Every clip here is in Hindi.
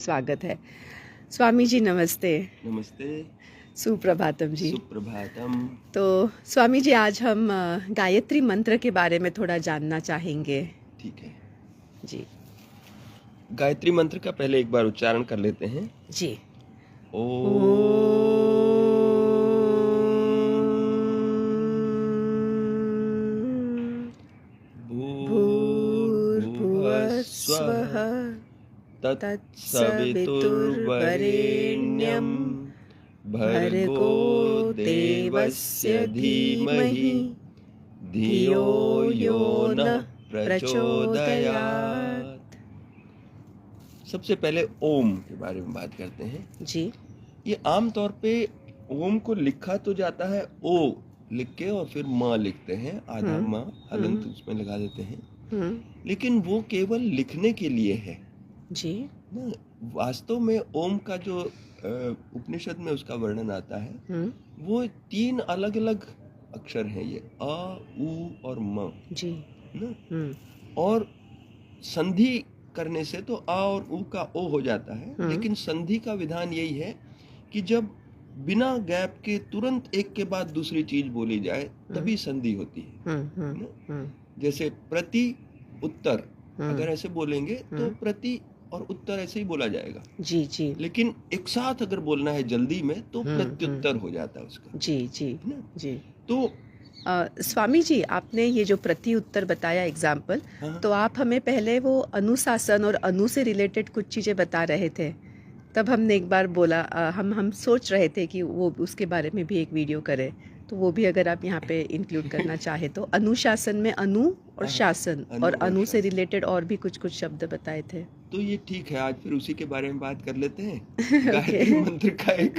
स्वागत है। स्वामी जी नमस्ते। नमस्ते। सुप्रभातम जी। सुप्रभातम। तो स्वामी जी आज हम गायत्री मंत्र के बारे में थोड़ा जानना चाहेंगे। ठीक है, जी गायत्री मंत्र का पहले एक बार उच्चारण कर लेते हैं। जी। भूर्भुवस्वः तत्सवितुर्वरेण्यं भर्गो देवस्य धीमहि धियो यो नः प्रचोदयात्। सबसे पहले ओम के बारे में बात करते हैं। जी। ये आम तौर पे ओम को लिखा तो जाता है ओ लिख के और फिर माँ लिखते हैं, आधा माँ हलंत उसमें लगा देते हैं, लेकिन वो केवल लिखने के लिए है जी। ना। वास्तव में ओम का जो उपनिषद में उसका वर्णन आता है वो 3 अलग अलग अक्षर हैं, ये अ उ और म जी ना। और संधि करने से तो आ और उ का ओ हो जाता है, लेकिन संधि का विधान यही है कि जब बिना गैप के तुरंत एक के बाद दूसरी चीज बोली जाए तभी संधि होती है ना। जैसे प्रति उत्तर अगर ऐसे बोलेंगे तो प्रति और उत्तर ऐसे ही बोला जाएगा। जी जी। लेकिन एक साथ अगर बोलना है जल्दी में तो प्रत्युत्तर हो जाता है उसका। जी जी ना? जी। तो स्वामी जी आपने ये जो प्रति उत्तर बताया एग्जाम्पल, तो आप हमें पहले वो अनुशासन और अनु से रिलेटेड कुछ चीज़ें बता रहे थे, तब हमने एक बार बोला हम सोच रहे थे कि वो उसके बारे में भी एक वीडियो करें, तो वो भी अगर आप यहाँ पे इंक्लूड करना चाहे तो। अनुशासन में अनु और शासन और अनु से रिलेटेड और भी कुछ कुछ शब्द बताए थे। तो ये ठीक है, आज फिर उसी के बारे में बात कर लेते हैं। गायत्री मंत्र का एक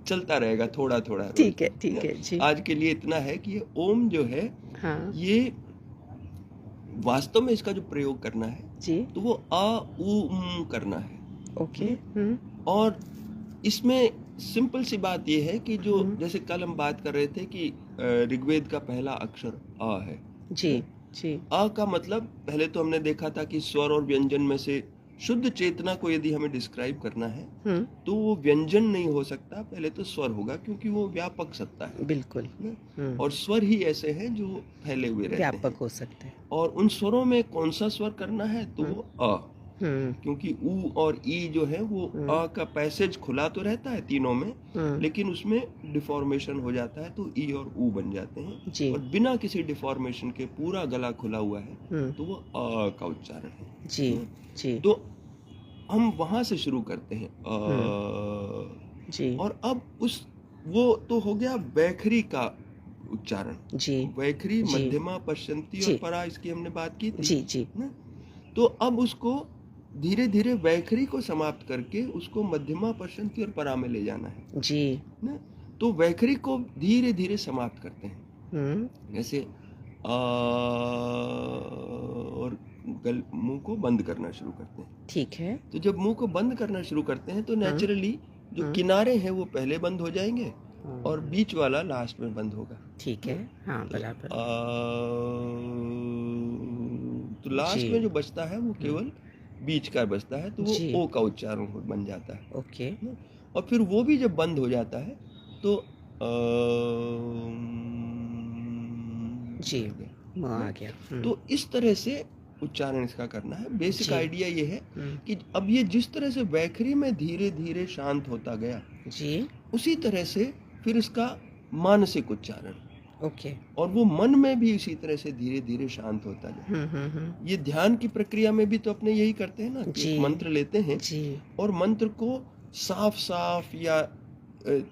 चलता रहेगा थोड़ा थोड़ा। ठीक है जी। आज के लिए इतना है कि ये ओम जो है, ये वास्तव में इसका जो प्रयोग करना है जी, तो वो आ उ करना है। ओके। और इसमें सिंपल सी बात ये है कि जो जैसे कल हम बात कर रहे थे कि ऋग्वेद का पहला अक्षर आ है जी जी। अ का मतलब पहले तो हमने देखा था कि स्वर और व्यंजन में से शुद्ध चेतना को यदि हमें डिस्क्राइब करना है तो वो व्यंजन नहीं हो सकता, पहले तो स्वर होगा, क्योंकि वो व्यापक सत्ता है। बिल्कुल। और स्वर ही ऐसे हैं जो फैले हुए रहते हैं, व्यापक हो सकते हैं। और उन स्वरों में कौन सा स्वर करना है तो वो अ, क्योंकि उ और ई जो है वो अ का पैसेज खुला तो रहता है तीनों में, लेकिन उसमें डिफॉर्मेशन हो जाता है तो ई और उ बन जाते हैं जी। और बिना किसी डिफॉर्मेशन के पूरा गला खुला हुआ है तो वो अ का उच्चारण है जी जी। तो हम वहां से शुरू करते हैं अ जी। और अब उस वो तो हो गया वैखरी का उच्चारण जी। वैखरी, मध्यमा, पश्चंती और परा, इसकी हमने बात की थी जी जी ना। तो अब उसको धीरे धीरे वैखरी को समाप्त करके उसको मध्यमा, पश्चंती और परा में ले जाना है जी ना। तो वैखरी को धीरे धीरे समाप्त करते हैं, जैसे और मुंह को बंद करना शुरू करते हैं। ठीक है। तो जब मुंह को बंद करना शुरू करते हैं तो नेचुरली जो किनारे हैं वो पहले बंद हो जाएंगे और बीच वाला लास्ट में बंद होगा। ठीक है, हाँ बराबर। तो लास्ट में जो बचता है वो केवल बीच का बचता है, तो वो ओ का उच्चारण बन जाता है। ओके। और फिर वो भी जब बंद हो जाता है तो जी आ गया। तो इस तरह से उच्चारण इसका करना है। बेसिक आइडिया ये है कि अब ये जिस तरह से वैखरी में धीरे धीरे शांत होता गया जी, उसी तरह से फिर इसका मानसिक उच्चारण, ओके, और वो मन में भी इसी तरह से धीरे धीरे शांत होता जाए। ये ध्यान की प्रक्रिया में भी तो अपने यही करते हैं ना कि एक मंत्र लेते हैं जी, और मंत्र को साफ साफ या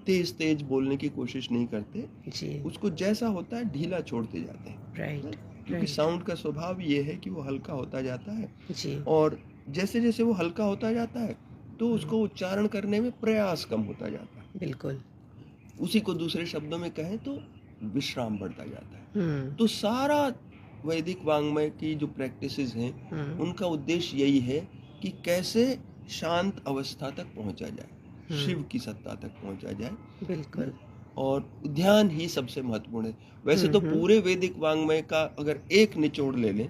तेज तेज बोलने की कोशिश नहीं करते जी, उसको जैसा होता है ढीला छोड़ते जाते हैं। राइट। क्योंकि साउंड का स्वभाव ये है कि वो हल्का होता जाता है जी, और जैसे जैसे वो हल्का होता जाता है तो उसको उच्चारण करने में प्रयास कम होता जाता है। बिल्कुल। उसी को दूसरे शब्दों में कहें तो विश्राम बढ़ता जाता है। तो सारा वैदिक वांग्मय की जो प्रैक्टिसेस हैं उनका उद्देश्य यही है कि कैसे शांत अवस्था तक पहुंचा जाए, शिव की सत्ता तक पहुंचा जाए। बिल्कुल। और ध्यान ही सबसे महत्वपूर्ण है। वैसे तो पूरे वैदिक वाङ्मय का अगर एक निचोड़ ले लें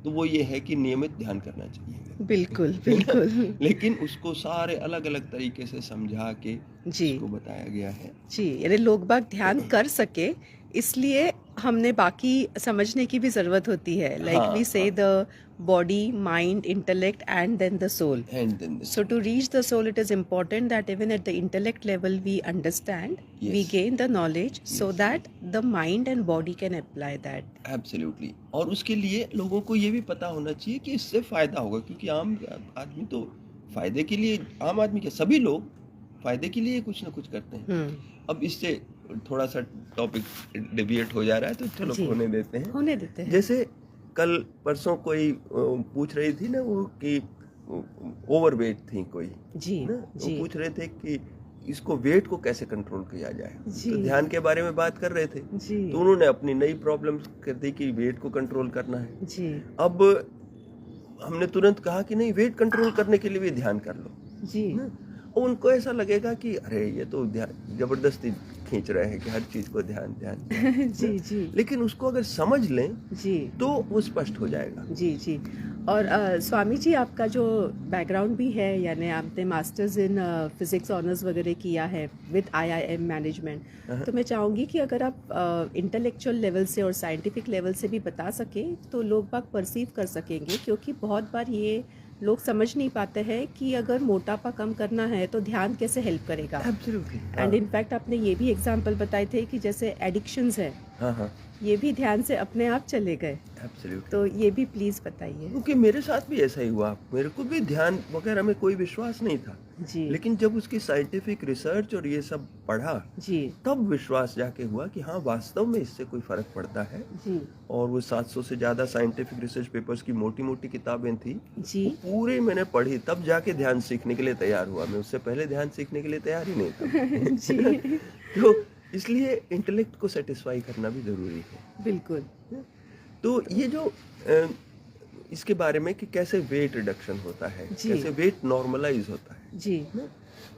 तो वो ये है कि नियमित ध्यान करना चाहिए। बिल्कुल बिल्कुल। लेकिन उसको सारे अलग अलग तरीके से समझा के उसको बताया गया है जी, यानी लोग बाग ध्यान कर सके इसलिए हमने बाकी समझने की भी जरूरत होती है। लाइक वी से the body, mind, intellect, and then the soul. So to reach the soul, it is important that even at the intellect level we understand, we gain the knowledge, so that the mind and body can apply that. Absolutely. और उसके लिए लोगों को ये भी पता होना चाहिए कि इससे फायदा होगा, क्योंकि आम आदमी तो फायदे के लिए, आम आदमी के सभी लोग फायदे के लिए कुछ ना कुछ करते हैं। अब इससे थोड़ा सा टॉपिक डेविएट हो जा रहा है, तो चलो होने देते हैं। जैसे कल परसों कोई पूछ रही थी ना वो कि ओवरवेट थी कोई ना, वो पूछ रहे थे कि इसको वेट को कैसे कंट्रोल किया जाए। तो ध्यान के बारे में बात कर रहे थे, तो उन्होंने अपनी नई प्रॉब्लम कर दी कि वेट को कंट्रोल करना है। अब हमने तुरंत कहा कि नहीं, वेट कंट्रोल करने के लिए भी ध्यान कर लो। उनको ऐसा लगेगा कि अरे ये तो ध्यान जबरदस्ती खींच रहे हैं कि हर चीज को ध्यान ध्यान जी। लेकिन उसको अगर समझ लें तो वो स्पष्ट हो जाएगा। जी। और स्वामी जी, आपका जो बैकग्राउंड भी है, यानी आपने मास्टर्स इन फिजिक्स ऑनर्स वगैरह किया है विद IIM मैनेजमेंट, तो मैं चाहूँगी कि अगर आप इंटेलेक्चुअल लेवल से और साइंटिफिक लेवल से भी बता सकें तो लोग बाग परसीव कर सकेंगे। क्योंकि बहुत बार ये लोग समझ नहीं पाते हैं कि अगर मोटापा कम करना है तो ध्यान कैसे हेल्प करेगा। एंड इनफैक्ट आपने ये भी एग्जांपल बताए थे कि जैसे एडिक्शंस है, ये भी ध्यान से अपने आप चले गए। तो ये भी प्लीज बताइए। क्योंकि मेरे साथ भी ऐसा ही हुआ, मेरे को भी ध्यान वगैरह में कोई विश्वास नहीं था जी। लेकिन जब उसकी साइंटिफिक रिसर्च और ये सब पढ़ा जी, तब विश्वास जाके हुआ कि हाँ वास्तव में इससे कोई फर्क पड़ता है जी। और वो 700 से ज्यादा साइंटिफिक रिसर्च पेपर्स की मोटी मोटी किताबें थी जी, पूरे मैंने पढ़ी, तब जाके ध्यान सीखने के लिए तैयार हुआ। मैं उससे पहले ध्यान सीखने के लिए तैयार ही नहीं था जी। तो इसलिए इंटेलेक्ट को सेटिस्फाई करना भी जरूरी है। बिल्कुल। तो ये जो इसके बारे में कि कैसे वेट रिडक्शन होता है, कैसे वेट नॉर्मलाइज होता है जी,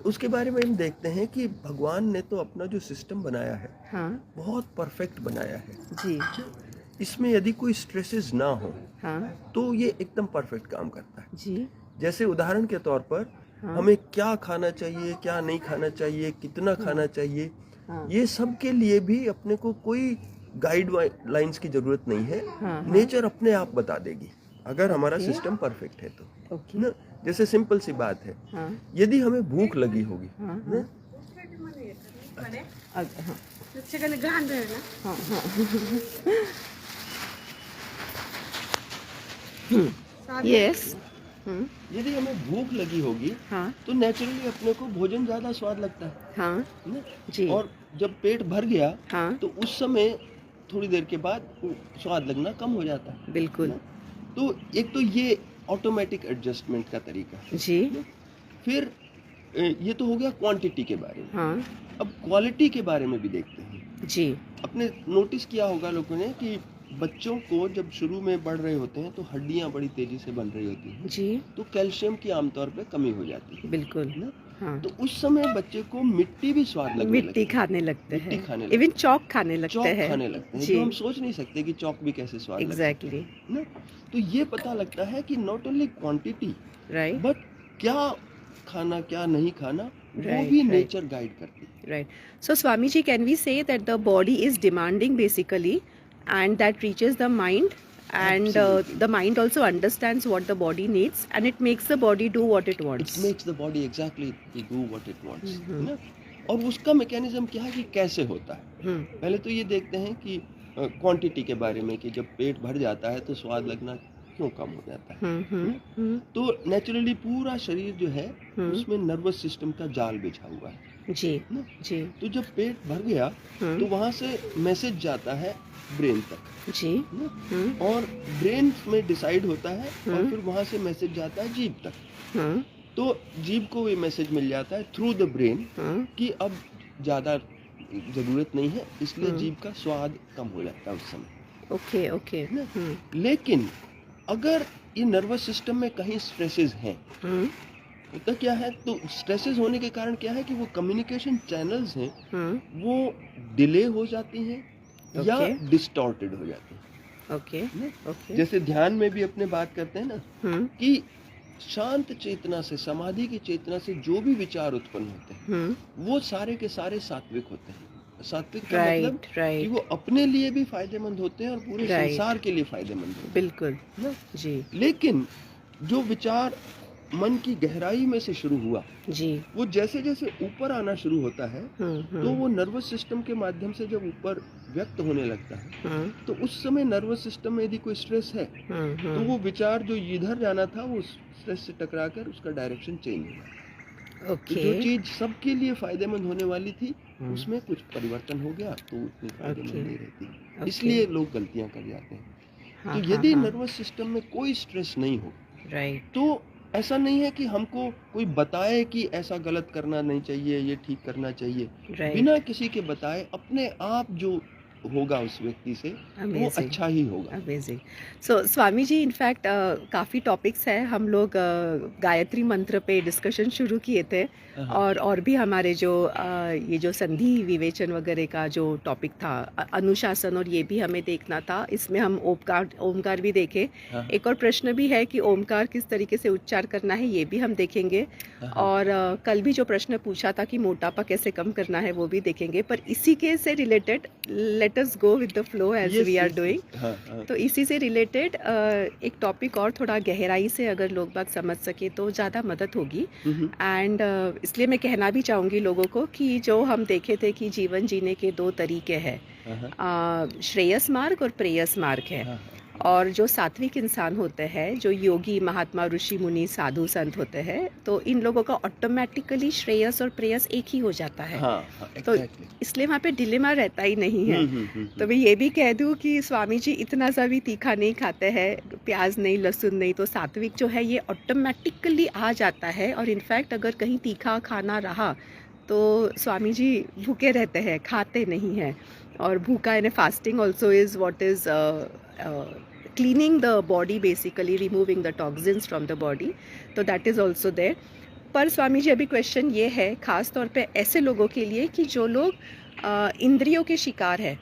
उसके बारे में हम देखते हैं कि भगवान ने तो अपना जो सिस्टम बनाया है बहुत परफेक्ट बनाया है जी। इसमें यदि कोई स्ट्रेसेस ना हो तो ये एकदम परफेक्ट काम करता है जी। जैसे उदाहरण के तौर पर हमें क्या खाना चाहिए, क्या नहीं खाना चाहिए, कितना खाना चाहिए, ये सब के लिए भी अपने को कोई गाइड लाइंस की जरूरत नहीं है। नेचर अपने आप बता देगी अगर हमारा सिस्टम परफेक्ट है तो ना। जैसे सिंपल सी बात है, यदि हमें भूख लगी होगी यस, यदि हमें भूख लगी होगी तो नेचुरली अपने को भोजन ज्यादा स्वाद लगता है जी। और जब पेट भर गया तो उस समय थोड़ी देर के बाद स्वाद लगना कम हो जाता है। बिल्कुल। तो एक तो ये ऑटोमेटिक एडजस्टमेंट का तरीका जी। फिर ये तो हो गया क्वांटिटी के बारे में। अब क्वालिटी के बारे में भी देखते हैं जी। आपने नोटिस किया होगा लोगों ने कि बच्चों को जब शुरू में बढ़ रहे होते हैं तो हड्डियां बड़ी तेजी से बन रही होती हैं जी, तो कैल्शियम की आमतौर पे कमी हो जाती है। बिल्कुल ना। तो उस समय बच्चे को मिट्टी भी स्वाद लगने मिट्टी खाने लगते हैं, इवन चॉक खाने लगते हैं तो हम सोच नहीं सकते कि चॉक भी कैसे स्वाद एग्जैक्टली ना। तो ये पता लगता है कि not only quantity right, but क्या खाना क्या नहीं खाना वो भी नेचर गाइड करती है। Right. So Swami ji, can we say that the body is demanding basically and that reaches the mind, and the mind also understands what the body needs and it makes the body do what it wants. It makes the body exactly to do what it wants, है ना। और उसका मैकेनिज्म क्या है कि कैसे होता है। पहले तो ये देखते हैं कि क्वांटिटी के बारे में कि जब पेट भर जाता है तो स्वाद लगना क्यों कम हो जाता है। तो नेचुरली पूरा शरीर जो है उसमें नर्वस सिस्टम का जाल बिछा हुआ है जी। तो जब पेट भर गया तो वहां से मैसेज जाता है ब्रेन तक जी, और ब्रेन में डिसाइड होता है और फिर वहां से मैसेज जाता है जीभ तक। तो जीभ को ये मैसेज मिल जाता है थ्रू द ब्रेन कि अब ज्यादा जरूरत नहीं है, इसलिए जीभ का स्वाद कम हो जाता है उस समय। ओके। लेकिन अगर ये नर्वस सिस्टम में कहीं स्ट्रेसेस हैं होता क्या है, तो स्ट्रेसेस होने के कारण क्या है कि वो कम्युनिकेशन चैनल्स हैं वो डिले हो जाती हैं या डिस्टॉर्टेड हो जाती हैं। ओके। जैसे ध्यान में भी अपने बात करते हैं ना कि शांत चेतना से, समाधि की चेतना से जो भी विचार उत्पन्न होते हैं वो सारे के सारे सात्विक होते हैं। सात्विक का मतलब कि वो अपने लिए भी फायदेमंद होते हैं और पूरे संसार के लिए फायदेमंद होते हैं। बिल्कुल जी। लेकिन जो विचार मन की गहराई में से शुरू हुआ जी, वो जैसे जैसे ऊपर आना शुरू होता है तो वो नर्वस सिस्टम के माध्यम से जब ऊपर व्यक्त होने लगता है तो उस समय नर्वस सिस्टम में यदि कोई स्ट्रेस है तो वो विचार जो इधर जाना था वो स्ट्रेस से टकरा कर उसका डायरेक्शन चेंज हो जाता है। तो जो चीज सबके लिए फायदेमंद होने वाली थी उसमें कुछ परिवर्तन हो गया तो उतनी फायदेमंद नहीं रहती, इसलिए लोग गलतियां कर जाते हैं। तो यदि नर्वस सिस्टम में कोई स्ट्रेस नहीं हो तो ऐसा नहीं है कि हमको कोई बताए कि ऐसा गलत करना नहीं चाहिए, ये ठीक करना चाहिए, बिना किसी के बताए अपने आप जो होगा उस व्यक्ति से वो अच्छा ही होगा। अमेजिंग। सो स्वामी जी, इनफैक्ट काफ़ी टॉपिक्स हैं, हम लोग गायत्री मंत्र पे डिस्कशन शुरू किए थे और भी हमारे जो ये जो संधि विवेचन वगैरह का जो टॉपिक था, अनुशासन, और ये भी हमें देखना था। इसमें हम ओमकार भी देखे। एक और प्रश्न भी है कि ओमकार किस तरीके से उच्चार करना है, ये भी हम देखेंगे। और कल भी जो प्रश्न पूछा था कि मोटापा कैसे कम करना है वो भी देखेंगे। पर इसी के से related let us go with the flow as we are doing. तो इसी से रिलेटेड एक टॉपिक और थोड़ा गहराई से अगर लोग बाग समझ सके तो ज़्यादा मदद होगी। एंड इसलिए मैं कहना भी चाहूँगी लोगों को कि जो हम देखे थे कि जीवन जीने के दो तरीके हैं, श्रेयस मार्ग और प्रेयस मार्ग है। और जो सात्विक इंसान होते हैं, जो योगी, महात्मा, ऋषि, मुनि, साधु, संत होते हैं, तो इन लोगों का ऑटोमेटिकली श्रेयस और प्रेयस एक ही हो जाता है। तो इसलिए वहाँ पे डिलेमा रहता ही नहीं है। तो मैं ये भी कह दूँ कि स्वामी जी इतना सा भी तीखा नहीं खाते हैं, प्याज नहीं, लहसुन नहीं, तो सात्विक जो है ये ऑटोमेटिकली आ जाता है। और इनफैक्ट अगर कहीं तीखा खाना रहा तो स्वामी जी भूखे रहते हैं, खाते नहीं हैं। और भूखा यानी fasting also is what is cleaning the body, basically removing the toxins from the body, तो दैट इज़ ऑल्सो देयर। पर स्वामी जी अभी क्वेश्चन ये है ख़ास तौर पे ऐसे लोगों के लिए कि जो लोग इंद्रियों के शिकार है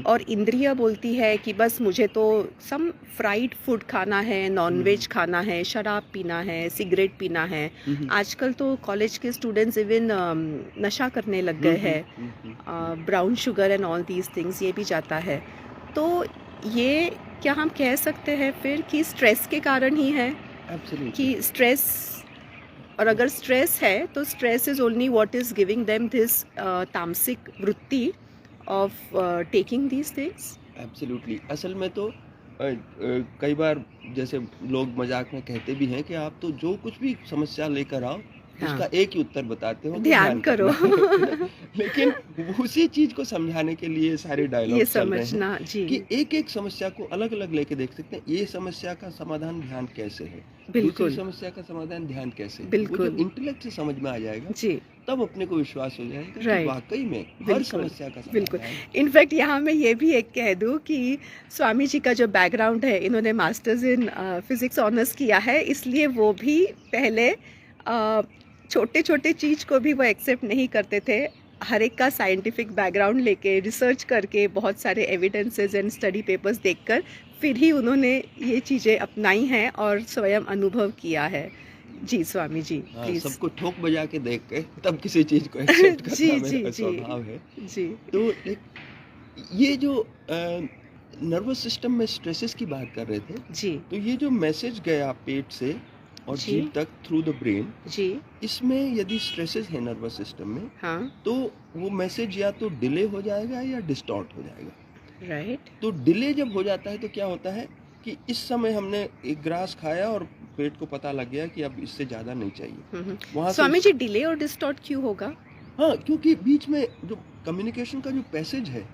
और इंद्रिया बोलती है कि बस मुझे तो सम फ्राइड फूड खाना है, नॉनवेज खाना है, शराब पीना है, सिगरेट पीना है। आजकल तो कॉलेज के स्टूडेंट्स इवन नशा करने लग गए हैं, brown sugar and all these things, ये भी जाता है। तो ये क्या हम कह सकते हैं फिर कि स्ट्रेस के कारण ही है? कि स्ट्रेस, और अगर स्ट्रेस है तो stress is only what is giving them this तामसिक वृत्ति of taking these things? Absolutely. असल में तो कई बार जैसे लोग मजाक में कहते भी हैं कि आप तो जो कुछ भी समस्या लेकर आओ उसका एक ही उत्तर बताते हो, ध्यान करो। लेकिन उसी चीज को समझाने के लिए सारे डायलॉग ये समझना जी कि एक एक समस्या को अलग अलग लेके देख सकते हैं। ये समस्या का समाधान ध्यान कैसे है, दूसरी समस्या का समाधान ध्यान कैसे है, वो जब इंटेलेक्ट से समझ में आ जाएगा जी तब अपने को विश्वास हो जाएगा कि वाकई में हर समस्या का समाधान। बिल्कुल। इनफैक्ट यहाँ मैं ये भी एक कह दूँ कि स्वामी जी का जो बैकग्राउंड है, इन्होंने मास्टर्स इन फिजिक्स ऑनर्स किया है, इसलिए वो भी पहले छोटे छोटे चीज़ को भी वो एक्सेप्ट नहीं करते थे। हर एक का साइंटिफिक बैकग्राउंड लेके, रिसर्च करके, बहुत सारे एविडेंसेस एंड स्टडी पेपर्स देखकर फिर ही उन्होंने ये चीज़ें अपनाई हैं और स्वयं अनुभव किया है। जी स्वामी जी प्लीज। सबको ठोक बजा के देख के तब किसी चीज़ को एक्सेप्ट करना मेरा स्वभाव है जी। तो ये जो नर्वस सिस्टम में स्ट्रेसेस की बात कर रहे थे जी, तो ये जो मैसेज गया पेट से और जीभ तक थ्रू द ब्रेन जी, इसमें यदि स्ट्रेसेस है नर्वस सिस्टम में तो वो मैसेज या तो डिले हो जाएगा या डिस्टॉर्ट हो जाएगा। राइट। तो डिले जब हो जाता है तो क्या होता है कि इस समय हमने एक ग्रास खाया और पेट को पता लग गया कि अब इससे ज्यादा नहीं चाहिए। वहाँ स्वामी जी डिले और डिस्टॉर्ट क्यों होगा? हाँ, क्योंकि बीच में जो कम्युनिकेशन का जो पैसेज है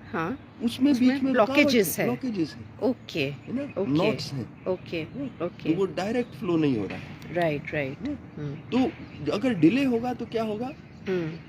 उसमें बीच में ब्लॉकेजेस है। ओके, है ना, नॉट्स हैं। ओके, तो वो डायरेक्ट फ्लो नहीं हो रहा है। राइट। तो अगर डिले होगा तो क्या होगा,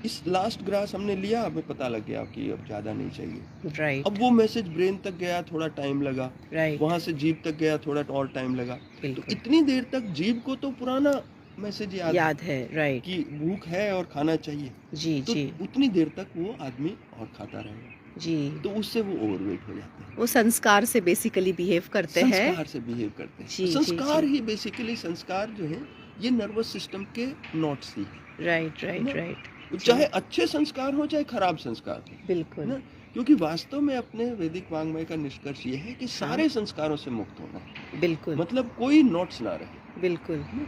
इस लास्ट ग्रास हमने लिया, हमें पता लग गया कि अब ज्यादा नहीं चाहिए। राइट। अब वो मैसेज ब्रेन तक गया, थोड़ा टाइम लगा। राइट। वहां से जीभ तक गया, थोड़ा और टाइम लगा। तो इतनी देर तक जीभ को तो पुराना मैसेज याद है, राइट, कि भूख है और खाना चाहिए, जी तो जी, उतनी देर तक वो आदमी और खाता रहेगा जी, तो उससे वो ओवरवेट हो जाते हैं। वो संस्कार से बेसिकली बिहेव करते हैं, संस्कार से बिहेव करते हैं। जी जी संस्कार जी, ही बेसिकली, संस्कार जो है ये नर्वस सिस्टम के नोट्स ही है राइट है राइट ना? राइट, चाहे अच्छे संस्कार हो चाहे खराब संस्कार हो, बिल्कुल, ना? क्योंकि वास्तव में अपने वैदिक वाङ्मय का निष्कर्ष ये है कि हाँ, सारे संस्कारों से मुक्त होना है, बिल्कुल मतलब कोई नोट्स ना रहे, बिल्कुल, है ना?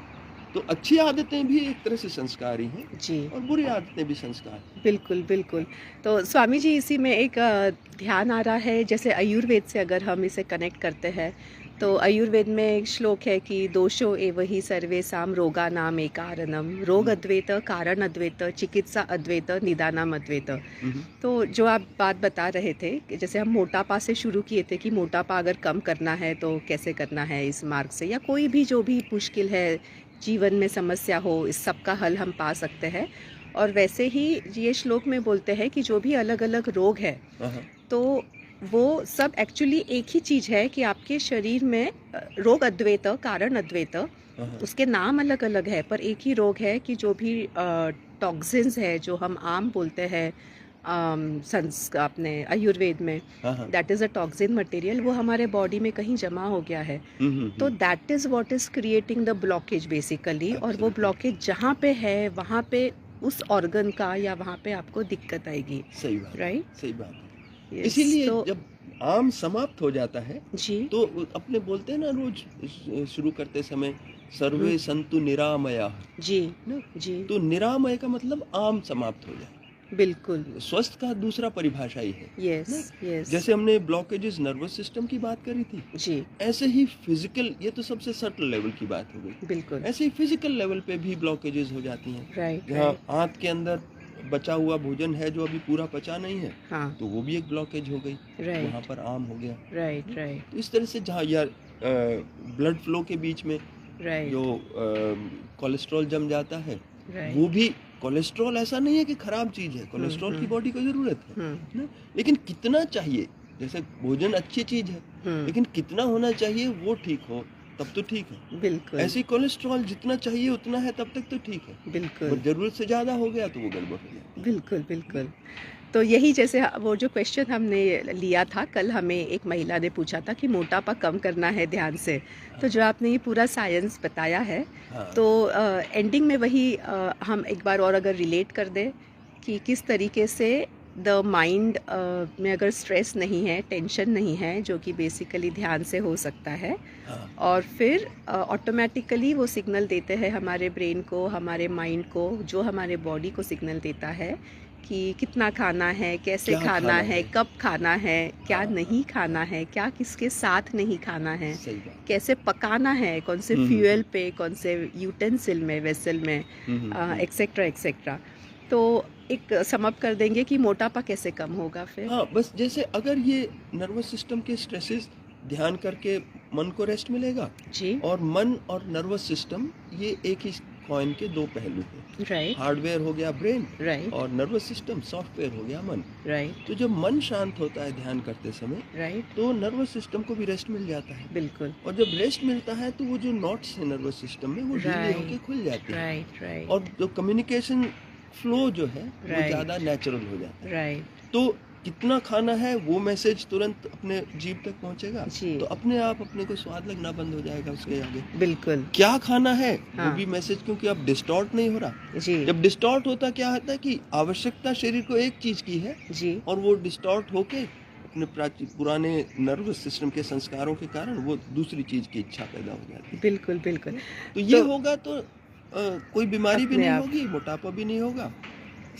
तो अच्छी आदतें भी एक तरह से संस्कार ही हैं जी, और बुरी आदतें भी संस्कार हैं। बिल्कुल बिल्कुल। तो स्वामी जी इसी में एक ध्यान आ रहा है, जैसे आयुर्वेद से अगर हम इसे कनेक्ट करते हैं तो आयुर्वेद में एक श्लोक है कि दोषो एव हि सर्वेषां रोगानाम एकारणम, रोग अद्वैत, कारण अद्वैत, चिकित्सा अद्वैत, निदानम अद्वैत। तो जो आप बात बता रहे थे कि जैसे हम मोटापा से शुरू किए थे कि मोटापा अगर कम करना है तो कैसे करना है इस मार्ग से, या कोई भी जो भी मुश्किल है जीवन में समस्या हो, इस सब का हल हम पा सकते हैं। और वैसे ही ये श्लोक में बोलते हैं कि जो भी अलग अलग रोग है तो वो सब एक्चुअली एक ही चीज़ है कि आपके शरीर में रोग अद्वैत, कारण अद्वैत, उसके नाम अलग अलग है पर एक ही रोग है कि जो भी टॉक्सिन्स है जो हम आम बोलते हैं अपने आयुर्वेद में, that is a toxin material, वो हमारे बॉडी में कहीं जमा हो गया है, तो that is what is creating the blockage basically. और वो ब्लॉकेज जहाँ पे है वहाँ पे उस ऑर्गन का या वहाँ पे आपको दिक्कत आएगी। सही बात, राइट, सही बात है। इसीलिए तो जब आम समाप्त हो जाता है जी, तो अपने बोलते हैं ना रोज शुरू करते समय, सर्वे संतु निरामया, जी ना? जी, तो निरामय का मतलब आम समाप्त हो जाए। बिल्कुल, स्वस्थ का दूसरा परिभाषा ही है, यस ना? यस, जैसे हमने ब्लॉकेजेस नर्वस सिस्टम की बात करी थी, जी, ऐसे ही फिजिकल, ये तो सबसे सटल लेवल की बात हो गई, बिल्कुल, ऐसे ही फिजिकल लेवल पे भी ब्लॉकेजेस हो जाती हैं। राइट जहाँ राइट, आंत के अंदर बचा हुआ भोजन है जो अभी पूरा पचा नहीं है, हाँ, तो वो भी एक ब्लॉकेज हो गई, वहाँ राइट पर आम हो गया। राइट राइट तो इस तरह से जहाँ यार ब्लड फ्लो के बीच में राइट जो कोलेस्ट्रॉल जम जाता है, राइट, वो भी, कोलेस्ट्रॉल ऐसा नहीं है कि खराब चीज है, कोलेस्ट्रॉल की बॉडी को जरूरत है ना? लेकिन कितना चाहिए, जैसे भोजन अच्छी चीज है लेकिन कितना होना चाहिए वो ठीक हो तब तो ठीक है। बिल्कुल, ऐसे कोलेस्ट्रॉल जितना चाहिए उतना है तब तक तो ठीक है, बिल्कुल, और जरूरत से ज्यादा हो गया तो वो गड़बड़ हो जाती बिल्कुल बिल्कुल। तो यही जैसे वो जो क्वेश्चन हमने लिया था कल, हमें एक महिला ने पूछा था कि मोटापा कम करना है ध्यान से, तो जो आपने ये पूरा साइंस बताया है, तो एंडिंग में वही हम एक बार और अगर रिलेट कर दें कि किस तरीके से द माइंड में अगर स्ट्रेस नहीं है, टेंशन नहीं है, जो कि बेसिकली ध्यान से हो सकता है, और फिर ऑटोमेटिकली वो सिग्नल देते हैं हमारे ब्रेन को, हमारे माइंड को, जो हमारे बॉडी को सिग्नल देता है कि कितना खाना है, कैसे खाना है, कब खाना है, क्या नहीं खाना है, क्या किसके साथ नहीं खाना है, कैसे पकाना है, कौन से फ्यूल पे, कौन से यूटेंसिल में, वेसल में, एक्सेट्रा एक्सेट्रा। तो एक समअप कर देंगे कि मोटापा कैसे कम होगा फिर। हाँ, बस जैसे अगर ये नर्वस सिस्टम के स्ट्रेसेस ध्यान करके मन को रेस्ट मिलेगा जी, और मन और नर्वस सिस्टम ये एक ही कॉइन के दो पहलू हैं। राइट, हार्डवेयर हो गया ब्रेन, राइट, और नर्वस सिस्टम सॉफ्टवेयर हो गया मन। राइट, तो जब मन शांत होता है ध्यान करते समय, राइट, तो नर्वस सिस्टम को भी रेस्ट मिल जाता है, बिल्कुल, और जब रेस्ट मिलता है तो वो जो नॉट्स है नर्वस सिस्टम में वो ढीले होके खुल जाते हैं, राइट राइट, और जो कम्युनिकेशन फ्लो जो है वो Right. ज्यादा नेचुरल हो जाता है। राइट, तो कितना खाना है वो मैसेज तुरंत अपने जीभ तक पहुंचेगा, जी, तो अपने आप अपने को स्वाद लगना बंद हो जाएगा उसके आगे। बिल्कुल, क्या खाना है हाँ, वो भी मैसेज, क्योंकि अब डिस्टॉर्ट नहीं हो रहा। जी, जब डिस्टॉर्ट होता क्या होता है कि आवश्यकता शरीर को एक चीज की है, जी, और वो डिस्टॉर्ट होके अपने पुराने नर्वस सिस्टम के संस्कारों के कारण वो दूसरी चीज की इच्छा पैदा हो जाती है। बिल्कुल बिल्कुल। तो ये होगा तो कोई बीमारी भी अपने नहीं आप, होगी, मोटापा भी नहीं होगा,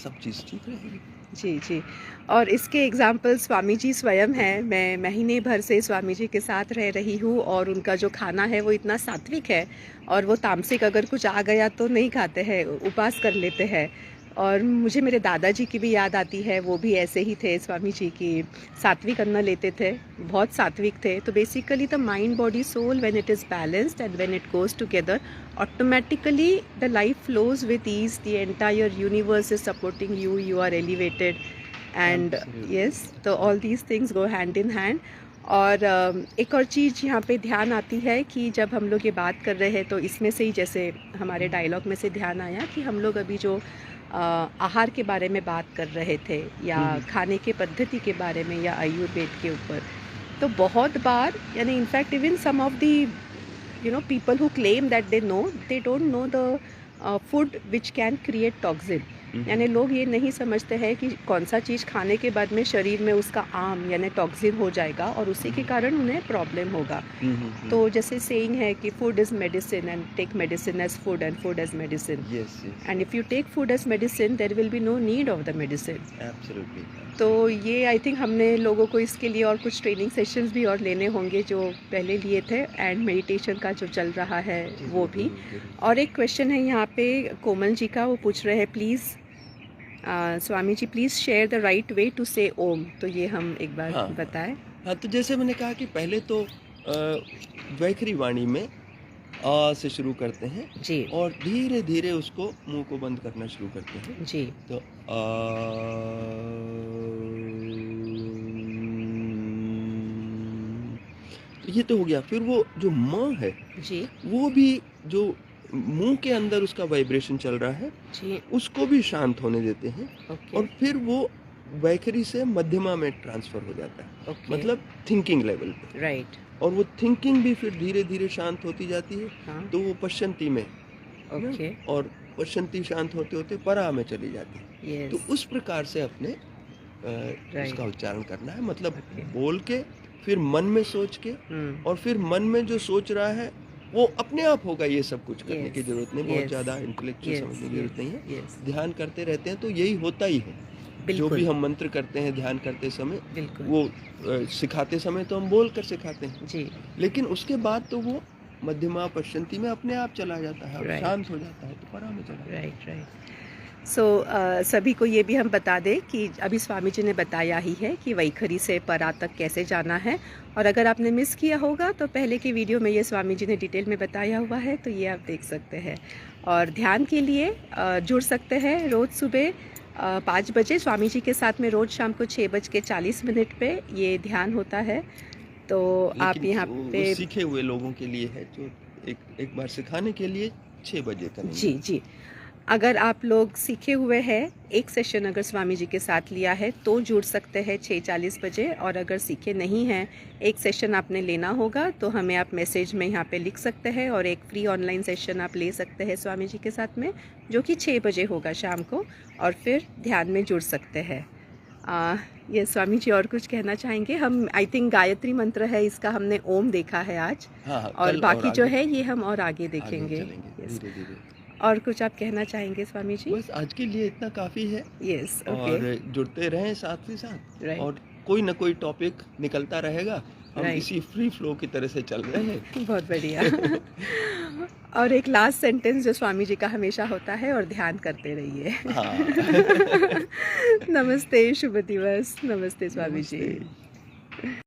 सब चीज ठीक रहेगी। जी जी। और इसके एग्जाम्पल स्वामी जी स्वयं हैं। मैं महीने भर से स्वामी जी के साथ रह रही हूँ, और उनका जो खाना है वो इतना सात्विक है, और वो तामसिक अगर कुछ आ गया तो नहीं खाते हैं, उपवास कर लेते हैं। और मुझे मेरे दादाजी की भी याद आती है, वो भी ऐसे ही थे, स्वामी जी की सात्विक अन्न लेते थे, बहुत सात्विक थे। तो basically the mind body soul when it is balanced and when it goes together, automatically the life flows with ease, the entire universe is supporting you, you are elevated, and Absolutely. yes, so all these things go hand in hand. और एक और चीज़ यहाँ पे ध्यान आती है कि जब हम लोग ये बात कर रहे हैं तो इसमें से ही जैसे हमारे डायलॉग में से ध्यान आया कि हम लोग अभी जो आहार के बारे में बात कर रहे थे या खाने के पद्धति के बारे में या आयुर्वेद के ऊपर, तो बहुत बार यानी in fact even some of the people who claim that they know, they don't know the food which can create toxin. यानी लोग ये नहीं समझते हैं कि कौन सा चीज़ खाने के बाद में शरीर में उसका आम यानी टॉक्सिन हो जाएगा और उसी के कारण उन्हें प्रॉब्लम होगा। तो जैसे सेइंग है कि food is medicine and take medicine as food and food as medicine, and if you take food as medicine there will be no need of the medicine. Absolutely. तो ये आई थिंक हमने लोगों को इसके लिए और कुछ ट्रेनिंग सेशंस भी और लेने होंगे जो पहले लिए थे, एंड मेडिटेशन का जो चल रहा है वो भी। और एक क्वेश्चन है यहाँ पे कोमल जी का, वो पूछ रहे हैं please Swami ji please share the right way to say Om. तो ये हम एक बार बताएं। हाँ, तो जैसे मैंने कहा कि पहले तो वैखरी वाणी में आ से शुरू करते हैं जी, और धीरे धीरे उसको मुंह को बंद करना शुरू करते हैं जी। तो तो ये तो हो गया। फिर वो जो म है जी, वो भी जो मुंह के अंदर उसका वाइब्रेशन चल रहा है जी, उसको भी शांत होने देते हैं। और फिर वो वैखरी से मध्यमा में ट्रांसफर हो जाता है, मतलब थिंकिंग लेवल पे, राइट। और वो थिंकिंग भी फिर धीरे धीरे शांत होती जाती है। तो वो पश्चंती में, और पश्चंती शांत होते होते परा में चली जाती है। तो उस प्रकार से अपने उसका उच्चारण करना है, मतलब बोल के फिर मन में सोच के, और फिर मन में जो सोच रहा है वो अपने आप होगा। ये सब कुछ करने की जरूरत नहीं, बहुत ज्यादा इंटेलेक्चुअल समझने की जरूरत नहीं है। ध्यान करते रहते हैं तो यही होता ही है। जो भी हम मंत्र करते हैं ध्यान करते समय, वो सिखाते समय तो हम बोल कर सिखाते हैं जी, लेकिन उसके बाद तो वो मध्यमा पश्चंती में अपने आप चला जाता है, शांत हो जाता है, तो परा में चला जाता है। राइट। सो सभी को ये भी हम बता दें कि अभी स्वामी जी ने बताया ही है कि वैखरी से परा तक कैसे जाना है, और अगर आपने मिस किया होगा तो पहले की वीडियो में ये स्वामी जी ने डिटेल में बताया हुआ है, तो ये आप देख सकते हैं। और ध्यान के लिए जुड़ सकते हैं रोज़ सुबह 5 बजे स्वामी जी के साथ में, रोज़ शाम को 6:40 पे ये ध्यान होता है। तो आप यहाँ पे सीखे हुए लोगों के लिए है, जो एक बार सिखाने के लिए 6 बजे करेंगे। जी जी, अगर आप लोग सीखे हुए हैं, एक सेशन अगर स्वामी जी के साथ लिया है तो जुड़ सकते हैं 6:40 बजे, और अगर सीखे नहीं हैं, एक सेशन आपने लेना होगा तो हमें आप मैसेज में यहाँ पे लिख सकते हैं, और एक फ्री ऑनलाइन सेशन आप ले सकते हैं स्वामी जी के साथ में, जो कि 6 बजे होगा शाम को, और फिर ध्यान में जुड़ सकते हैं। ये स्वामी जी और कुछ कहना चाहेंगे? हम आई थिंक गायत्री मंत्र है इसका, हमने ओम देखा है आज। हाँ, और बाकी जो है ये हम और आगे देखेंगे। और कुछ आप कहना चाहेंगे स्वामी जी? बस आज के लिए इतना काफ़ी है। यस, और जुड़ते रहें साथ ही साथ, और कोई ना कोई टॉपिक निकलता रहेगा। हम इसी फ्री फ्लो की तरह से चल रहे हैं। बहुत बढ़िया। और एक लास्ट सेंटेंस जो स्वामी जी का हमेशा होता है, और ध्यान करते रहिए। हाँ। नमस्ते, शुभ दिवस। नमस्ते स्वामी जी।